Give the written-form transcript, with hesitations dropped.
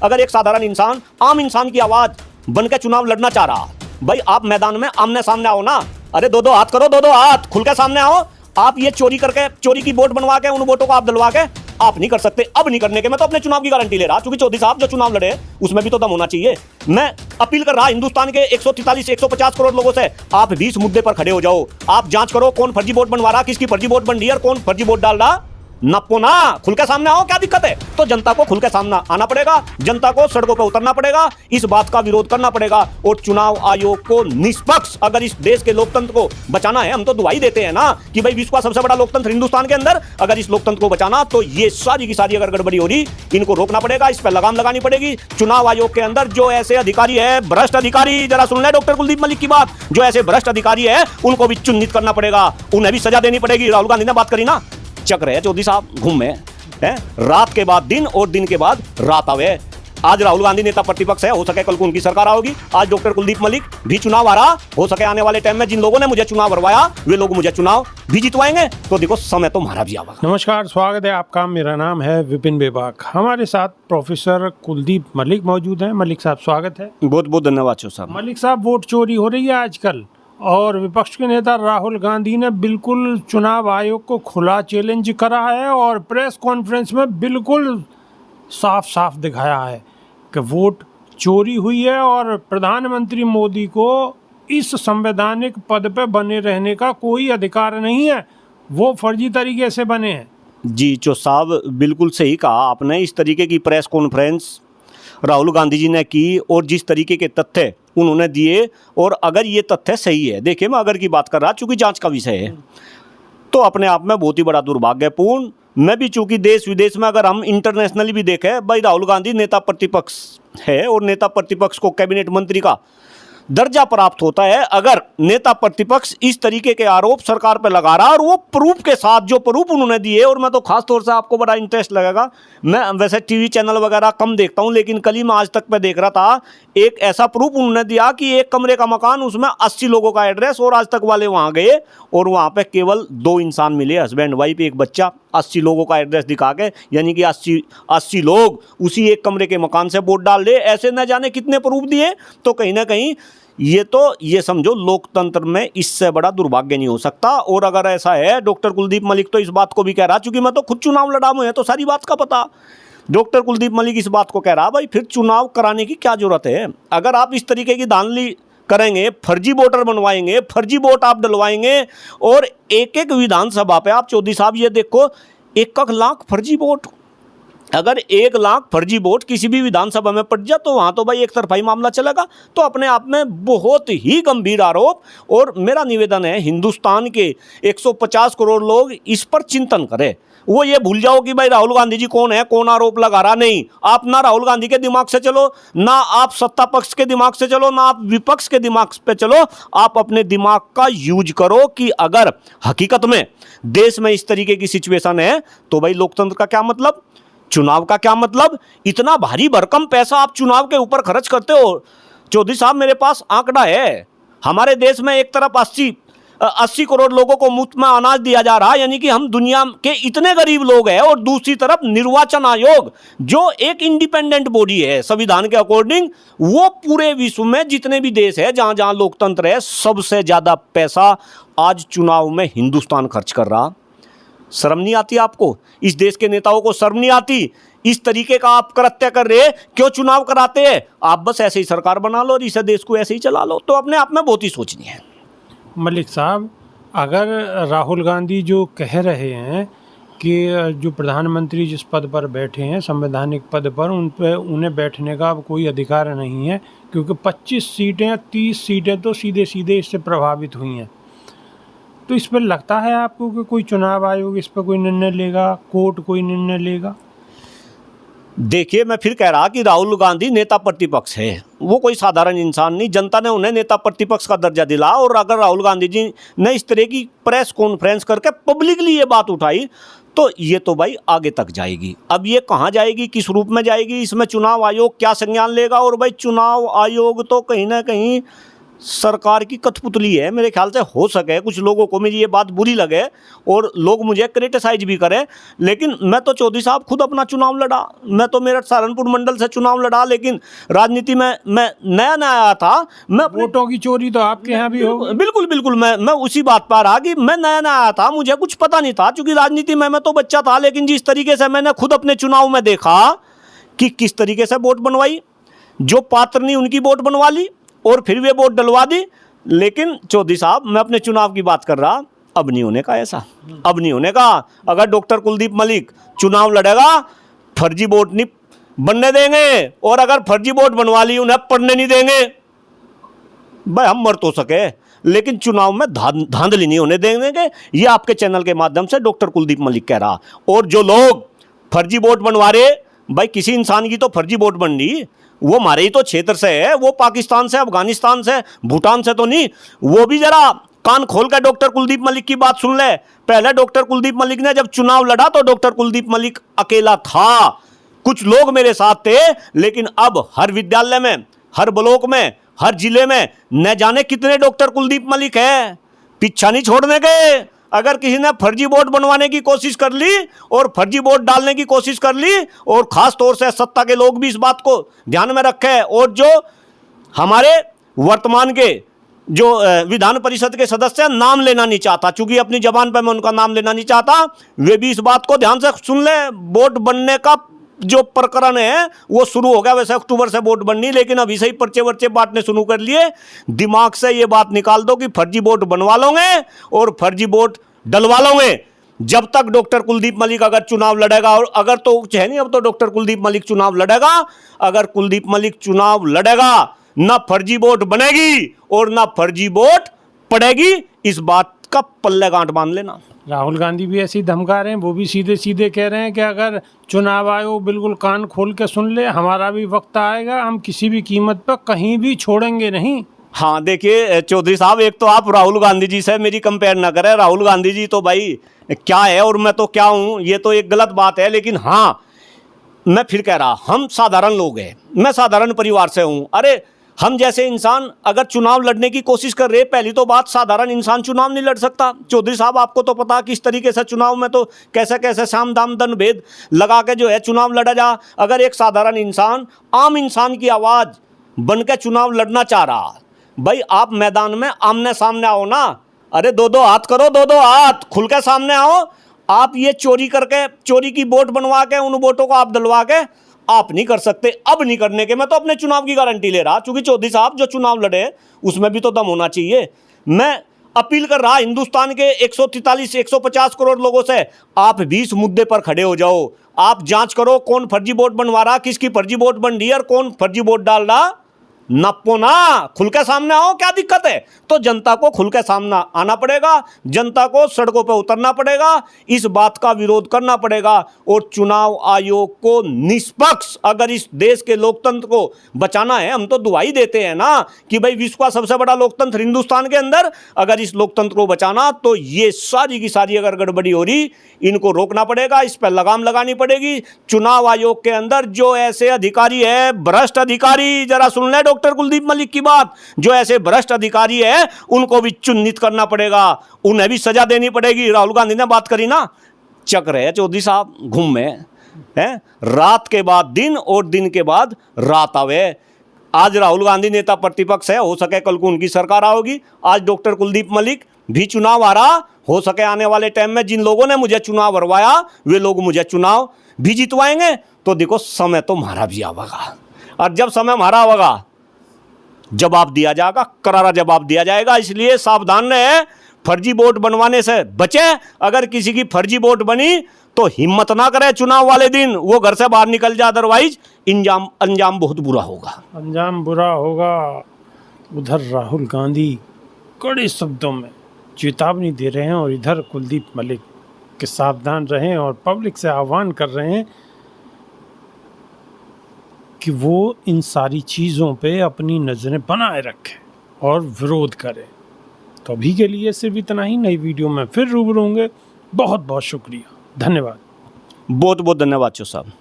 अगर एक साधारण इंसान आम इंसान की आवाज बन के चुनाव लड़ना चाह रहा, भाई आप मैदान में आमने सामने आओ ना। अरे दो दो हाथ करो, दो दो हाथ खुल के सामने आओ। आप ये चोरी करके, चोरी की वोट बनवा के उन वोटों को आप दिलवा के आप नहीं कर सकते। अब नहीं करने के मैं तो अपने चुनाव की गारंटी ले रहा, क्योंकि चौधरी साहब जो चुनाव लड़े उसमें भी तो दम होना चाहिए। मैं अपील कर रहा हिंदुस्तान के 143 150 करोड़ लोगों से, आप भी इस मुद्दे पर खड़े हो जाओ। आप जांच करो कौन फर्जी वोट बनवा रहा, किसकी फर्जी वोट बन रही है और कौन फर्जी वोट डाल रहा। नपो ना, खुल के सामने आओ, क्या दिक्कत है। तो जनता को खुल के सामने आना पड़ेगा, जनता को सड़कों पर उतरना पड़ेगा, इस बात का विरोध करना पड़ेगा और चुनाव आयोग को निष्पक्ष, अगर इस देश के लोकतंत्र को बचाना है, हम तो दुआई देते हैं ना कि भाई विश्व का सबसे बड़ा लोकतंत्र हिंदुस्तान के अंदर, अगर इस लोकतंत्र को बचाना तो ये सारी की सारी अगर गड़बड़ी हो रही, इनको रोकना पड़ेगा, इस पर लगाम लगानी पड़ेगी। चुनाव आयोग के अंदर जो ऐसे अधिकारी है, भ्रष्ट अधिकारी, जरा सुन ले डॉक्टर कुलदीप मलिक की बात, जो ऐसे भ्रष्ट अधिकारी है उनको भी चिन्हित करना पड़ेगा, उन्हें भी सजा देनी पड़ेगी। राहुल गांधी ने बात करी ना, चक रहे चौधरी साहब घूम में है, रात के बाद दिन और दिन के बाद रात आवे। आज राहुल गांधी नेता प्रतिपक्ष है, हो सके कल को उनकी सरकार आओगी। आज डॉक्टर कुलदीप मलिक भी चुनाव आ रहा, हो सके आने वाले टाइम में जिन लोगों ने मुझे चुनाव हरवाया वे लोग मुझे चुनाव भी जितवाएंगे। तो देखो समय तो हमारा भी आएगा। नमस्कार, स्वागत है आपका। मेरा नाम है विपिन बेबाक। हमारे साथ प्रोफेसर कुलदीप मलिक मौजूद हैं। मलिक साहब स्वागत है। बहुत बहुत धन्यवाद साहब। मलिक साहब, वोट चोरी हो रही है आजकल और विपक्ष के नेता राहुल गांधी ने बिल्कुल चुनाव आयोग को खुला चैलेंज करा है और प्रेस कॉन्फ्रेंस में बिल्कुल साफ साफ दिखाया है कि वोट चोरी हुई है और प्रधानमंत्री मोदी को इस संवैधानिक पद पे बने रहने का कोई अधिकार नहीं है, वो फर्जी तरीके से बने हैं। जी चो साहब, बिल्कुल सही कहा आपने। इस तरीके की प्रेस कॉन्फ्रेंस राहुल गांधी जी ने की और जिस तरीके के तथ्य उन्होंने दिए, और अगर ये तथ्य सही है, देखिए मैं अगर की बात कर रहा चूंकि जांच का विषय है, तो अपने आप में बहुत ही बड़ा दुर्भाग्यपूर्ण। मैं भी चूंकि देश विदेश में अगर हम इंटरनेशनली भी देखें, भाई राहुल गांधी नेता प्रतिपक्ष है और नेता प्रतिपक्ष को कैबिनेट मंत्री का दर्जा प्राप्त होता है। अगर नेता प्रतिपक्ष इस तरीके के आरोप सरकार पर लगा रहा और वो प्रूफ के साथ, जो प्रूफ उन्होंने दिए, और मैं तो खास तौर से आपको बड़ा इंटरेस्ट लगेगा, मैं वैसे टीवी चैनल वगैरह कम देखता हूं, लेकिन कल ही मैं आज तक पे देख रहा था, एक ऐसा प्रूफ उन्होंने दिया कि एक कमरे का मकान, उसमें 80 लोगों का एड्रेस, और आज तक वाले वहां गए और वहां पे केवल 2 इंसान मिले, हस्बैंड वाइफ एक बच्चा, 80 लोगों का एड्रेस दिखा के, यानी कि 80 लोग उसी एक कमरे के मकान से वोट डाल दे। ऐसे न जाने कितने प्रूफ दिए। तो कहीं ना कहीं ये समझो लोकतंत्र में इससे बड़ा दुर्भाग्य नहीं हो सकता। और अगर ऐसा है, डॉक्टर कुलदीप मलिक तो इस बात को भी कह रहा, चूंकि मैं तो खुद चुनाव लड़ा हूं, है तो सारी बात का पता। डॉक्टर कुलदीप मलिक इस बात को कह रहा, भाई फिर चुनाव कराने की क्या जरूरत है। अगर आप इस तरीके की धांधली करेंगे, फर्जी वोटर बनवाएंगे, फर्जी वोट आप डलवाएंगे, और एक एक विधानसभा पे आप चौधरी साहब ये देखो 1 लाख फर्जी वोट, अगर 1 लाख फर्जी वोट किसी भी विधानसभा में पड़ जाए तो वहाँ तो भाई एक तरफाई मामला चलेगा। तो अपने आप में बहुत ही गंभीर आरोप। और मेरा निवेदन है, हिंदुस्तान के 150 करोड़ लोग इस पर चिंतन करें। वो ये भूल जाओ कि भाई राहुल गांधी जी कौन है, कौन आरोप लगा रहा। नहीं, आप ना राहुल गांधी के दिमाग से चलो, ना आप सत्ता पक्ष के दिमाग से चलो, ना आप विपक्ष के दिमाग पे चलो। आप अपने दिमाग का यूज करो कि अगर हकीकत में देश में इस तरीके की सिचुएशन है तो भाई लोकतंत्र का क्या मतलब, चुनाव का क्या मतलब। इतना भारी भरकम पैसा आप चुनाव के ऊपर खर्च करते हो। चौधरी साहब, मेरे पास आंकड़ा है, हमारे देश में एक तरफ 80 करोड़ लोगों को मुफ्त में अनाज दिया जा रहा है, यानी कि हम दुनिया के इतने गरीब लोग हैं, और दूसरी तरफ निर्वाचन आयोग जो एक इंडिपेंडेंट बॉडी है संविधान के अकॉर्डिंग, वो पूरे विश्व में जितने भी देश है जहां जहां लोकतंत्र है, सबसे ज्यादा पैसा आज चुनाव में हिंदुस्तान खर्च कर रहा। शर्म नहीं आती आपको? इस देश के नेताओं को शर्म नहीं आती? इस तरीके का आप कृत्य कर रहे, क्यों चुनाव कराते हैं? आप बस ऐसे ही सरकार बना लो और इस देश को ऐसे ही चला लो। तो अपने आप में बहुत ही सोचनी है। मलिक साहब, अगर राहुल गांधी जो कह रहे हैं कि जो प्रधानमंत्री जिस पद पर बैठे हैं, संवैधानिक पद पर, उन पे उन्हें बैठने का अब कोई अधिकार नहीं है, क्योंकि 25 सीटें 30 सीटें तो सीधे सीधे इससे प्रभावित हुई हैं, तो इस पर लगता है आपको कि कोई चुनाव आयोग इस पर कोई निर्णय लेगा, कोर्ट कोई निर्णय लेगा? देखिए, मैं फिर कह रहा कि राहुल गांधी नेता प्रतिपक्ष है, वो कोई साधारण इंसान नहीं। जनता ने उन्हें नेता प्रतिपक्ष का दर्जा दिला, और अगर राहुल गांधी जी ने इस तरह की प्रेस कॉन्फ्रेंस करके पब्लिकली ये बात उठाई, तो ये तो भाई आगे तक जाएगी। अब ये कहाँ जाएगी, किस रूप में जाएगी, इसमें चुनाव आयोग क्या संज्ञान लेगा। और भाई चुनाव आयोग तो कहीं ना कहीं सरकार की कठपुतली है। मेरे ख्याल से हो सके कुछ लोगों को मेरी ये बात बुरी लगे और लोग मुझे क्रिटिसाइज भी करें, लेकिन मैं तो चौधरी साहब खुद अपना चुनाव लड़ा। मैं तो मेरठ सहारनपुर मंडल से चुनाव लड़ा, लेकिन राजनीति में मैं नया नया आया था। मैं वोटों की चोरी तो आपके यहाँ भी हो। बिल्कुल बिल्कुल, मैं उसी बात पर आ कि मैं नया नया आया था, मुझे कुछ पता नहीं था, क्योंकि राजनीति में मैं तो बच्चा था। लेकिन जिस तरीके से मैंने खुद अपने चुनाव में देखा कि किस तरीके से वोट बनवाई, जो पात्र नहीं उनकी वोट बनवा ली और फिर वे वोट डलवा दी। लेकिन चौधरी साहब मैं अपने चुनाव की बात कर रहा, अब नहीं होने का ऐसा, अब नहीं होने का। अगर डॉक्टर कुलदीप मलिक चुनाव लड़ेगा, फर्जी वोट नहीं बनने देंगे, और अगर फर्जी वोट बनवा ली उन्हें पढ़ने नहीं देंगे। भाई हम मर तो सके, लेकिन चुनाव में धांधली नहीं होने देंगे। ये आपके चैनल के माध्यम से डॉक्टर कुलदीप मलिक कह रहा। और जो लोग फर्जी वोट बनवा रहे, भाई किसी इंसान की तो फर्जी वोट बन रही, वो हमारे ही तो क्षेत्र से है, वो पाकिस्तान से, अफगानिस्तान से, भूटान से तो नहीं। वो भी जरा कान खोल कर डॉक्टर कुलदीप मलिक की बात सुन ले। पहले डॉक्टर कुलदीप मलिक ने जब चुनाव लड़ा तो डॉक्टर कुलदीप मलिक अकेला था, कुछ लोग मेरे साथ थे। लेकिन अब हर विद्यालय में, हर ब्लॉक में, हर जिले में न जाने कितने डॉक्टर कुलदीप मलिक है। पीछा नहीं छोड़ने के। अगर किसी ने फर्जी वोट बनवाने की कोशिश कर ली और फर्जी वोट डालने की कोशिश कर ली, और खास तौर से सत्ता के लोग भी इस बात को ध्यान में रखें, और जो हमारे वर्तमान के जो विधान परिषद के सदस्य नाम लेना नहीं चाहता, चूंकि अपनी जबान पर मैं उनका नाम लेना नहीं चाहता, वे भी इस बात को ध्यान से सुन ले। वोट बनने का जो प्रकरण है वो शुरू हो गया। वैसे अक्टूबर से वोट बननी, लेकिन अभी से ही पर्चे वर्चे बांटने शुरू कर लिए। दिमाग से ये बात निकाल दो कि फर्जी वोट बनवा लोगे और फर्जी वोट डलवा लोगे। जब तक डॉक्टर कुलदीप मलिक अगर चुनाव लड़ेगा, और अगर तो है नहीं, अब तो डॉक्टर कुलदीप मलिक चुनाव लड़ेगा। अगर कुलदीप मलिक चुनाव लड़ेगा, ना फर्जी वोट बनेगी और ना फर्जी वोट पड़ेगी। इस बात का पल्ले गांठ बांध लेना। राहुल गांधी भी ऐसे ही धमका रहे हैं, वो भी सीधे सीधे कह रहे हैं कि अगर चुनाव आयोग बिल्कुल कान खोल के सुन ले, हमारा भी वक्त आएगा, हम किसी भी कीमत पर कहीं भी छोड़ेंगे नहीं। हाँ देखिए चौधरी साहब, एक तो आप राहुल गांधी जी से मेरी कंपेयर ना करें। राहुल गांधी जी तो भाई क्या है और मैं तो क्या हूँ, ये तो एक गलत बात है। लेकिन हाँ, मैं फिर कह रहा, हम साधारण लोग हैं, मैं साधारण परिवार से हूँ। अरे हम जैसे इंसान अगर चुनाव लड़ने की कोशिश कर रहे, पहली तो बात, साधारण इंसान चुनाव नहीं लड़ सकता। चौधरी साहब आपको तो पता किस तरीके से चुनाव में तो कैसे कैसे साम दाम दंड भेद लगा के जो है चुनाव लड़ा जा। अगर एक साधारण इंसान आम इंसान की आवाज़ बन के चुनाव लड़ना चाह रहा, भाई आप मैदान में आमने सामने आओ ना। अरे दो दो हाथ करो, दो दो हाथ खुल के सामने आओ। आप ये चोरी करके, चोरी की वोट बनवा के उन वोटों को आप डलवा के आप नहीं कर सकते। अब नहीं करने के मैं तो अपने चुनाव की गारंटी ले रहा, क्योंकि चौधरी साहब जो चुनाव लड़े उसमें भी तो दम होना चाहिए। मैं अपील कर रहा हिंदुस्तान के 143-150 करोड़ लोगों से, आप भी इस मुद्दे पर खड़े हो जाओ। आप जांच करो कौन फर्जी वोट बनवा रहा, किसकी फर्जी वोट बन रही है और कौन फर्जी वोट डाल रहा। नपो ना, खुल के सामने आओ, क्या दिक्कत है। तो जनता को खुल के सामने आना पड़ेगा, जनता को सड़कों पर उतरना पड़ेगा, इस बात का विरोध करना पड़ेगा। और चुनाव आयोग को निष्पक्ष, अगर इस देश के लोकतंत्र को बचाना है, हम तो दुआई देते हैं ना कि भाई विश्व का सबसे बड़ा लोकतंत्र हिंदुस्तान के अंदर, अगर इस लोकतंत्र को बचाना तो ये सारी की सारी अगर गड़बड़ी हो रही, इनको रोकना पड़ेगा, इस पर लगाम लगानी पड़ेगी। चुनाव आयोग के अंदर जो ऐसे अधिकारी है, भ्रष्ट अधिकारी, जरा सुन ले डॉक्टर कुलदीप मलिक की बात, जो ऐसे भ्रष्ट अधिकारी है उनको भी चिन्हित करना पड़ेगा, उन्हें भी सजा देनी पड़ेगी। राहुल गांधी ने बात करी ना, चक्र है चौधरी साहब, घूम में है, रात के बाद दिन और दिन के बाद रात आवे। आज राहुल गांधी नेता प्रतिपक्ष है, हो सके कल को उनकी सरकार आओगी। आज डॉक्टर कुलदीप मलिक भी चुनाव आ रहा, हो सके आने वाले टाइम में जिन लोगों ने मुझे चुनाव हरवाया वे लोग मुझे चुनाव भी जितवाएंगे। तो देखो समय तो हमारा भी आवेगा, और जब समय हमारा आवेगा जवाब दिया जाएगा, करारा जवाब दिया जाएगा। इसलिए सावधान रहे, फर्जी वोट बनवाने से बचे। अगर किसी की फर्जी वोट बनी तो हिम्मत ना करे चुनाव वाले दिन वो घर से बाहर निकल जाए, अदरवाइज अंजाम बहुत बुरा होगा, अंजाम बुरा होगा। उधर राहुल गांधी कड़े शब्दों में चेतावनी दे रहे हैं और इधर कुलदीप मलिक के सावधान रहें और पब्लिक से आह्वान कर रहे हैं कि वो इन सारी चीज़ों पे अपनी नज़रें बनाए रखें और विरोध करें। तो अभी के लिए सिर्फ इतना ही, नई वीडियो में फिर रूबरू होंगे। बहुत बहुत शुक्रिया, धन्यवाद। बहुत बहुत धन्यवाद चो साहब।